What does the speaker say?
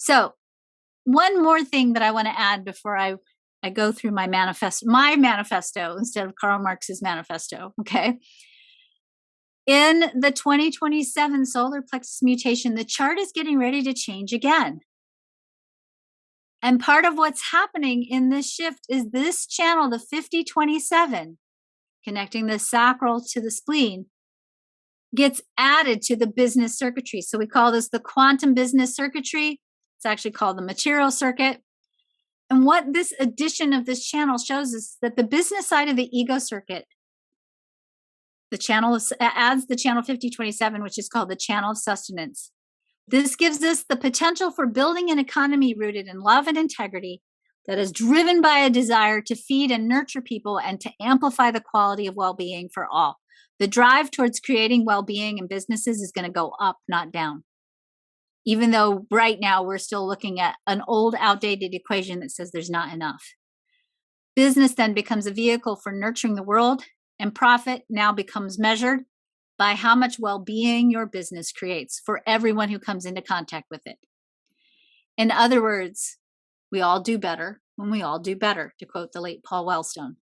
So one more thing that I want to add before I go through my manifesto instead of Karl Marx's manifesto. Okay. In the 2027 solar plexus mutation, the chart is getting ready to change again. And part of what's happening in this shift is this channel, the 5027, connecting the sacral to the spleen, gets added to the business circuitry. So we call this the quantum business circuitry. It's actually called the material circuit. And what this addition of this channel shows is that the business side of the ego circuit, the channel adds the channel 5027, which is called the channel of sustenance. This gives us the potential for building an economy rooted in love and integrity that is driven by a desire to feed and nurture people and to amplify the quality of well-being for all. The drive towards creating well-being in businesses is going to go up, not down. Even though right now we're still looking at an old, outdated equation that says there's not enough. Business then becomes a vehicle for nurturing the world, and profit now becomes measured by how much well-being your business creates for everyone who comes into contact with it. In other words, we all do better when we all do better, to quote the late Paul Wellstone.